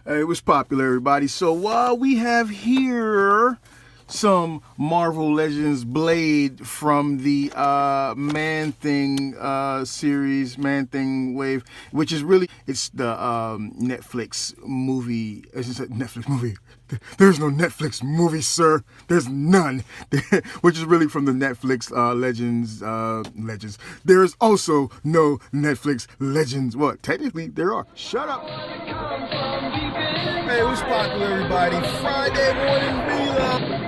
It was popular, everybody. So we have here some Marvel Legends Blade from the Man-Thing series, Man-Thing wave, which is really, it's the Netflix movie. It's just a Netflix movie. There's no Netflix movie, sir. There's none. Which is really from the Netflix Legends. There is also no Netflix Legends. Well, technically there are. Shut up. Hey, what's popular, everybody? Friday morning reload.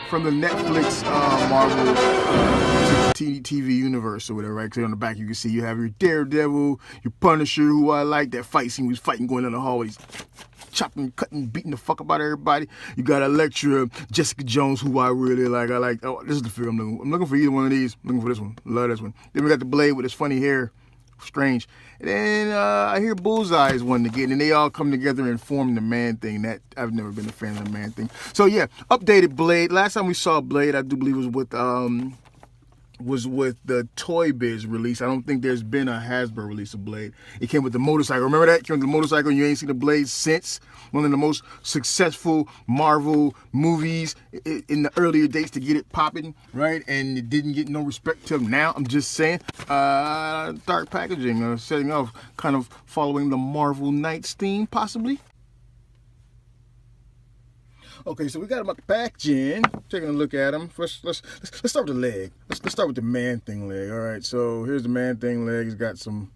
From the Netflix Marvel TV universe or whatever, right? Because on the back you can see you have your Daredevil, your Punisher, who I like. That fight scene was fighting going down the hallways, chopping, cutting, beating the fuck about everybody. You got Elektra, Jessica Jones, who I really like. Oh, this is the figure I'm looking for either one of these. I'm looking for this one. Love this one. Then we got the Blade with his funny hair. Strange. And then I hear Bullseye is one to get, and they all come together and form the Man-Thing. That I've never been a fan of the Man-Thing. So yeah, updated Blade. Last time we saw Blade, I do believe was with the Toy Biz release. I don't think there's been a Hasbro release of Blade. It came with the motorcycle. Remember that? It came with the motorcycle, and you ain't seen the Blade since. One of the most successful Marvel movies in the earlier dates to get it popping, right? And it didn't get no respect till now. I'm just saying. Dark packaging, setting off, kind of following the Marvel Knights theme, possibly. Okay, so we got them up the packaging. Taking a look at them. First, let's start with the leg. Let's start with the Man-Thing leg. All right, so here's the Man-Thing leg. He's got some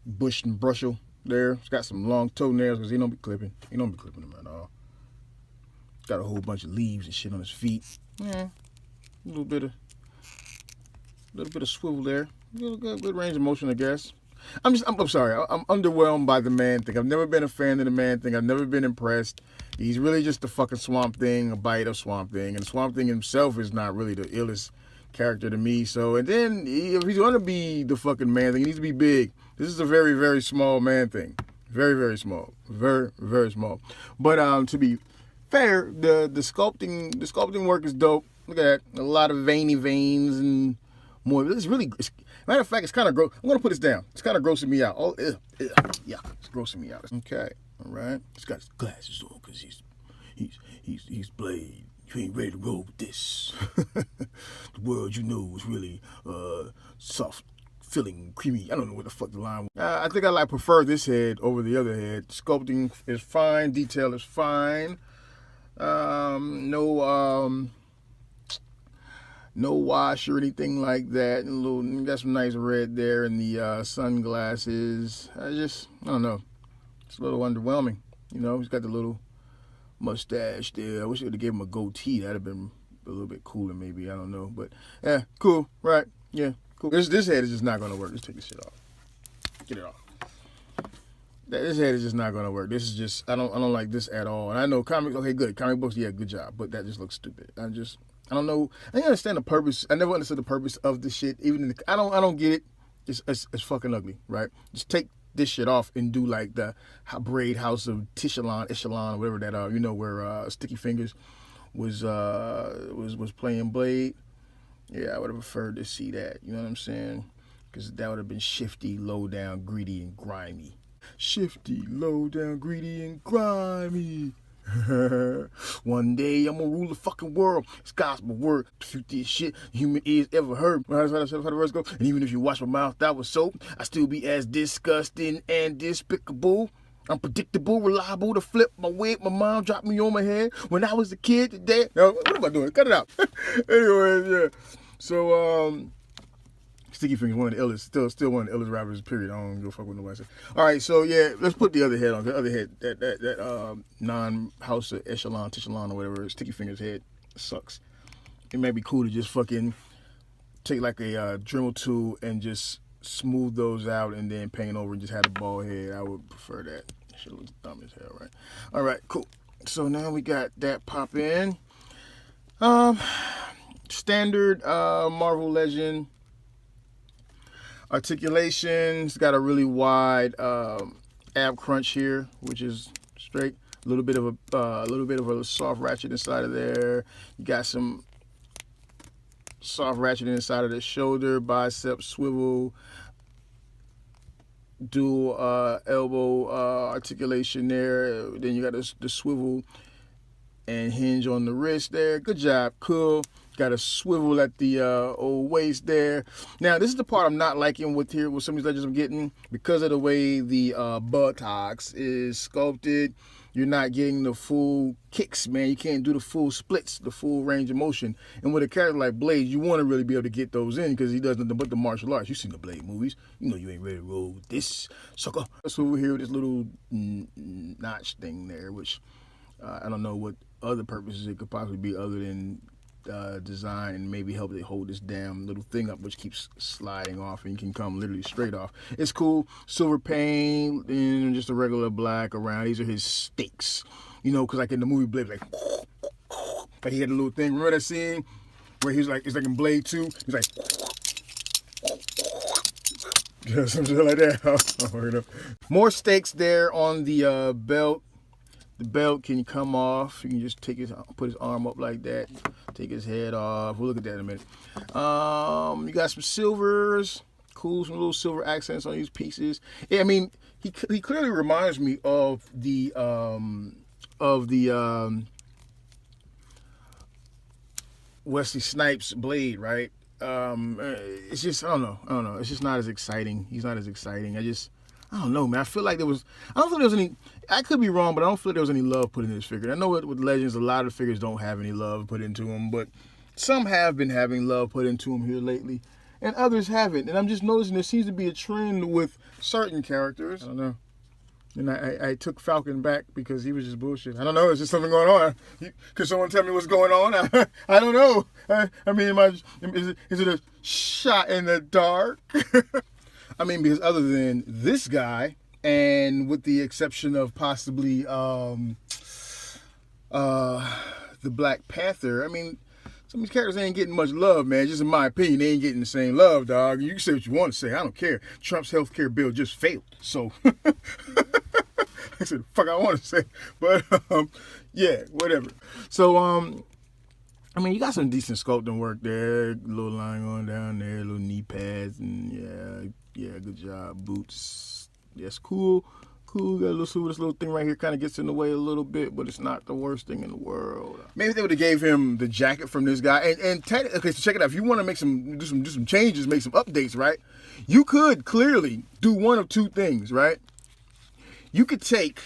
bush and brushel there. He's got some long toenails because he don't be clipping. He don't be clipping them at all. Got a whole bunch of leaves and shit on his feet. Yeah, a little bit of swivel there. Good range of motion, I guess. I'm sorry. I'm underwhelmed by the Man-Thing. I've never been a fan of the Man-Thing. I've never been impressed. He's really just the fucking Swamp Thing, a bite of Swamp Thing. And Swamp Thing himself is not really the illest character to me. So, and then if he's going to be the fucking Man-Thing, he needs to be big. This is a very, very small Man-Thing. Very, very small. Very, very small. But to be fair, the sculpting work is dope. Look at that. A lot of veiny veins and more. It's really, matter of fact, it's kind of gross. I'm going to put this down. It's kind of grossing me out. Oh, yeah, it's grossing me out. Okay. All right, he's got his glasses on because he's Blade. You ain't ready to roll with this. The world you know is really soft, filling, creamy. I don't know what the fuck the line was. I think I prefer this head over the other head. Sculpting is fine, detail is fine. No wash or anything like that. And got some nice red there in the sunglasses. I don't know. It's a little underwhelming. You know, he's got the little mustache there. I wish they would have gave him a goatee. That'd have been a little bit cooler, maybe. I don't know. But, yeah, cool. Right. Yeah, cool. This head is just not going to work. Let's take this shit off. Get it off. This head is just not going to work. This is just, I don't like this at all. And I know comics, okay, good. Comic books, yeah, good job. But that just looks stupid. I don't know. I didn't understand the purpose. I never understood the purpose of the shit. Even I don't get it. It's fucking ugly, right? Just take this shit off and do like the braid house of Echelon, whatever that where Sticky Fingers was playing Blade. Yeah, I would have preferred to see that. You know what I'm saying? Because that would have been shifty, low down, greedy, and grimy. Shifty, low down, greedy, and grimy. One day I'm gonna rule the fucking world. It's gospel word. The filthiest shit human ears ever heard. That's how the verse go. And even if you wash my mouth that was soap, I still be as disgusting and despicable. Unpredictable, reliable to flip my wig. My mom dropped me on my head when I was a kid. Today, no, what am I doing? Cut it out. Anyways, yeah. So Sticky Fingers, one of the illest, still one of the illest rappers, period. I don't give a fuck what nobody says. All right, so yeah, let's put the other head on. The other head, that non-house of Echelon, or whatever, Sticky Fingers head sucks. It may be cool to just fucking take like a Dremel tool and just smooth those out and then paint over and just have a bald head. I would prefer that. Shit looks dumb as hell, right? All right, cool. So now we got that pop in. Standard Marvel Legend. Articulation. It's got a really wide ab crunch here, which is straight. A little bit of a soft ratchet inside of there. You got some soft ratchet inside of the shoulder, bicep swivel, dual elbow articulation there. Then you got the swivel and hinge on the wrist there. Good job, cool. Got a swivel at the old waist there. Now, this is the part I'm not liking with some of these legends I'm getting. Because of the way the buttocks is sculpted, you're not getting the full kicks, man. You can't do the full splits, the full range of motion. And with a character like Blade, you want to really be able to get those in because he does nothing but the martial arts. You've seen the Blade movies. You know you ain't ready to roll with this sucker. So over here with this little notch thing there, which I don't know what other purposes it could possibly be other than design and maybe help it hold this damn little thing up, which keeps sliding off and can come literally straight off. It's cool. Silver paint and just a regular black around. These are his stakes, you know, because like in the movie Blade, like he had a little thing. Remember that scene where he's like, it's like in Blade 2, he's like something like that. More stakes there on the belt. The belt can come off. You can just put his arm up like that. Take his head off. We'll look at that in a minute. You got some silvers. Cool, some little silver accents on these pieces. Yeah, I mean, he clearly reminds me of the Wesley Snipes Blade, right? It's just I don't know. It's just not as exciting. He's not as exciting. I don't know, man. I feel like I don't feel there was any, I could be wrong, but I don't feel like there was any love put into this figure. I know with Legends, a lot of figures don't have any love put into them, but some have been having love put into them here lately, and others haven't. And I'm just noticing there seems to be a trend with certain characters. I don't know. And I took Falcon back because he was just bullshit. I don't know. Is there something going on? Could someone tell me what's going on? I don't know. I mean, is it a shot in the dark? I mean, because other than this guy, and with the exception of possibly the Black Panther, I mean, some of these characters ain't getting much love, man. Just in my opinion, they ain't getting the same love, dog. You can say what you want to say. I don't care. Trump's healthcare bill just failed. So, I said, fuck I want to say. But, yeah, whatever. So, I mean, you got some decent sculpting work there. Little line going down there, little knee pads, and yeah, good job. Boots, yes, cool. Got a little this little thing right here kind of gets in the way a little bit, but it's not the worst thing in the world. Maybe they would have gave him the jacket from this guy. And okay, so check it out. If you want to do some changes, make some updates, right? You could clearly do one of two things, right? You could take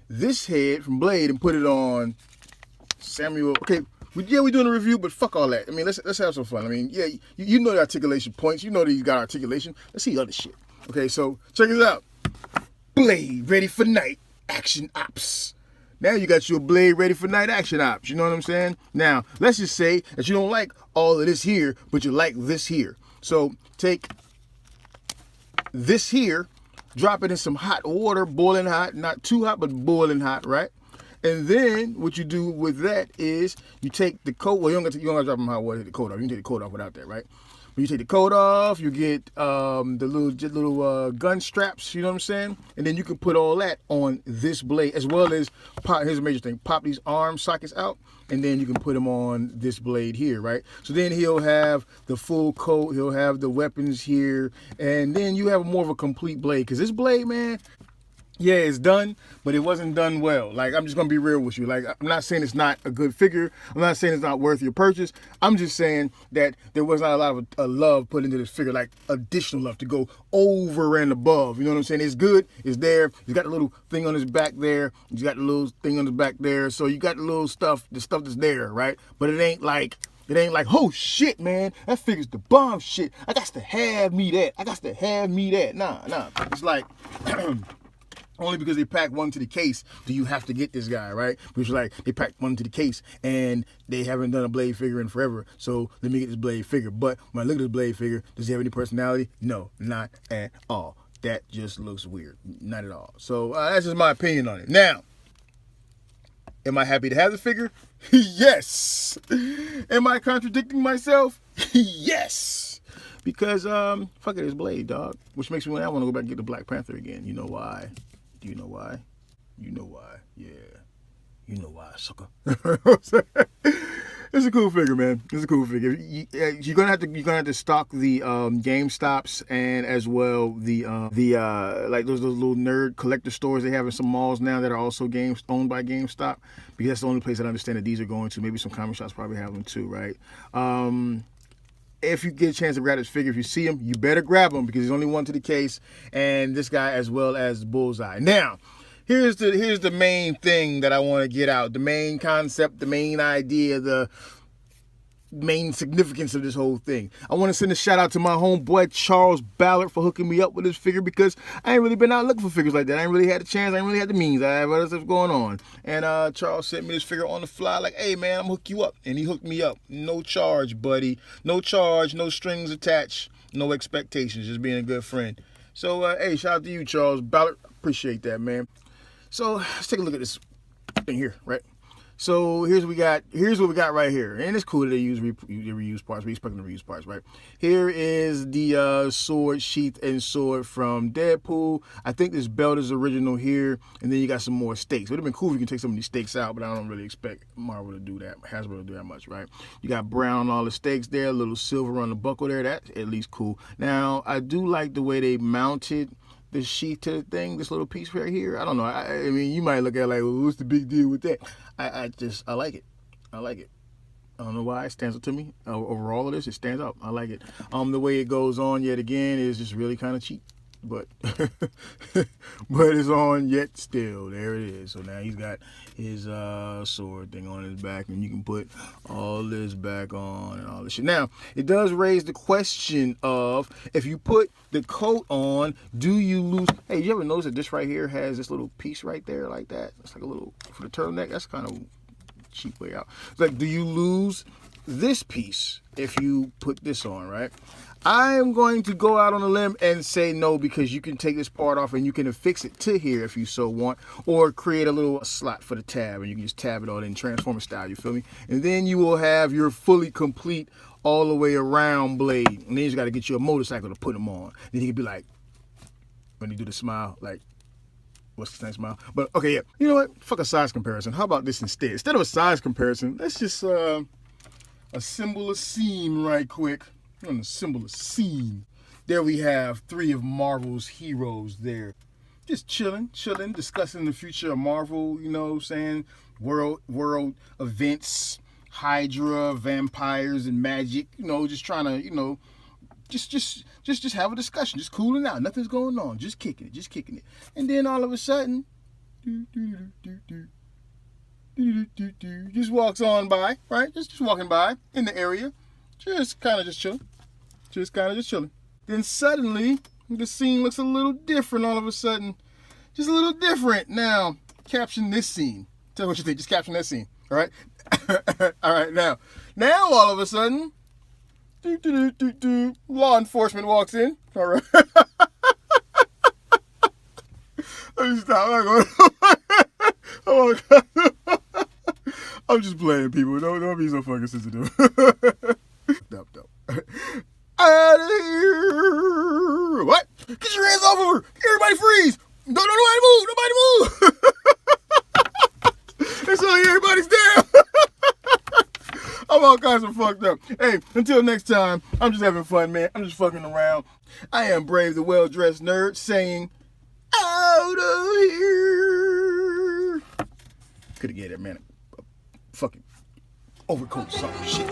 this head from Blade and put it on Samuel. Okay, we're doing a review, but fuck all that. I mean, let's have some fun. I mean, yeah, you know the articulation points. You know that he's got articulation. Let's see other shit. Okay, so check this out. Blade ready for night action ops. Now you got your Blade ready for night action ops. You know what I'm saying? Now, let's just say that you don't like all of this here, but you like this here. So take this here, drop it in some hot water, boiling hot, not too hot, but boiling hot, right? And then what you do with that is you take the coat. Well, you don't got to drop them hot water, take the coat off. You can take the coat off without that, right? When you take the coat off, you get the little gun straps, you know what I'm saying? And then you can put all that on this blade, as well as here's a major thing, pop these arm sockets out, and then you can put them on this blade here, right? So then he'll have the full coat, he'll have the weapons here, and then you have more of a complete blade. Because this blade, man, yeah, it's done, but it wasn't done well. Like, I'm just going to be real with you. Like, I'm not saying it's not a good figure. I'm not saying it's not worth your purchase. I'm just saying that there was not a lot of love put into this figure, like additional love to go over and above. You know what I'm saying? It's good. It's there. He's got a little thing on his back there. He's got a little thing on his back there. So you got the little stuff, the stuff that's there, right? But it ain't like, oh shit, man, that figure's the bomb shit. I got to have me that. Nah. It's like... Only because they packed one to the case do you have to get this guy, right? Which is like, they packed one to the case and they haven't done a Blade figure in forever, so let me get this Blade figure. But when I look at this Blade figure, does he have any personality? No, not at all. That just looks weird. Not at all. So that's just my opinion on it. Now, am I happy to have the figure? Yes. Am I contradicting myself? Yes. because fuck it, it's Blade, dog. Which makes me want to go back and get the Black Panther again. You know why? Do you know why? You know why? Yeah. You know why, sucker. It's a cool figure, man. It's a cool figure. You're gonna have to stock the GameStops and as well the like those little nerd collector stores they have in some malls now that are also owned by GameStop, because that's the only place I understand that these are going to. Maybe some comic shops probably have them too, right? If you get a chance to grab this figure, if you see him, you better grab him because there's only one to the case, and this guy as well as Bullseye. Now, here's the main thing that I want to get out, the main concept, the main idea, the main significance of this whole thing. I want to send a shout out to my homeboy Charles Ballard for hooking me up with this figure, because I ain't really been out looking for figures like that. I ain't really had the chance. I ain't really had the means. I have other stuff going on. And Charles sent me this figure on the fly like, hey man, I'm gonna hook you up. And he hooked me up. No charge, buddy. No charge, no strings attached, no expectations, just being a good friend. So hey, shout out to you, Charles Ballard. Appreciate that, man. So let's take a look at this thing here, right? So here's what we got right here, and it's cool that they use reuse parts. We expect them to reuse parts, right? Here is the sword sheath and sword from Deadpool. I think this belt is original here, and then you got some more stakes. It would have been cool if you can take some of these stakes out, but I don't really expect Marvel to do that, Hasbro to do that much, right? You got brown on all the stakes there, a little silver on the buckle there. That's at least cool. Now I do like the way they mounted the sheath to the thing, this little piece right here. I don't know. I mean, you might look at it like, well, what's the big deal with that? I like it. I like it. I don't know why it stands out to me. Over all of this, it stands out. I like it. The way it goes on yet again is just really kind of cheap, but but it's on yet still. There it is. So now he's got his sword thing on his back, and you can put all this back on and all this shit. Now it does raise the question of, if you put the coat on, do you lose? Hey, you ever notice that this right here has this little piece right there like that? It's like a little, for the turtleneck. That's kind of cheap way out. It's like, do you lose this piece if you put this on, right? I am going to go out on a limb and say no, because you can take this part off and you can affix it to here if you so want, or create a little slot for the tab and you can just tab it on in Transformer style, you feel me? And then you will have your fully complete all the way around Blade. And then you just got to get you a motorcycle to put them on. Then he could be like, when he do the smile, like, what's the next smile? But okay, yeah. You know what? Fuck a size comparison. How about this instead? Instead of a size comparison, let's just assemble a scene right quick. I'm gonna assemble a scene. There we have 3 of Marvel's heroes there. Just chilling, discussing the future of Marvel, you know what I'm saying? World events, Hydra, vampires, and magic, you know, just trying to, you know, just have a discussion, just cooling out. Nothing's going on, just kicking it. And then all of a sudden, just walks on by, right? Just walking by in the area, just kind of chilling. Then suddenly, the scene looks a little different all of a sudden. Just a little different. Now, caption this scene. Tell me what you think. Just caption that scene. All right? All right, now all of a sudden, law enforcement walks in. All right. Let me stop. Oh my God. I'm just playing, people. Don't be so fucking sensitive. Dope. Out of here! What? Get your hands off of her! Everybody freeze! Nobody move! And so everybody's down. I'm all kinds of fucked up. Hey, until next time, I'm just having fun, man. I'm just fucking around. I am Brave the Well-Dressed Nerd saying, out of here. Could have get it, man. A fucking overcoat or some shit.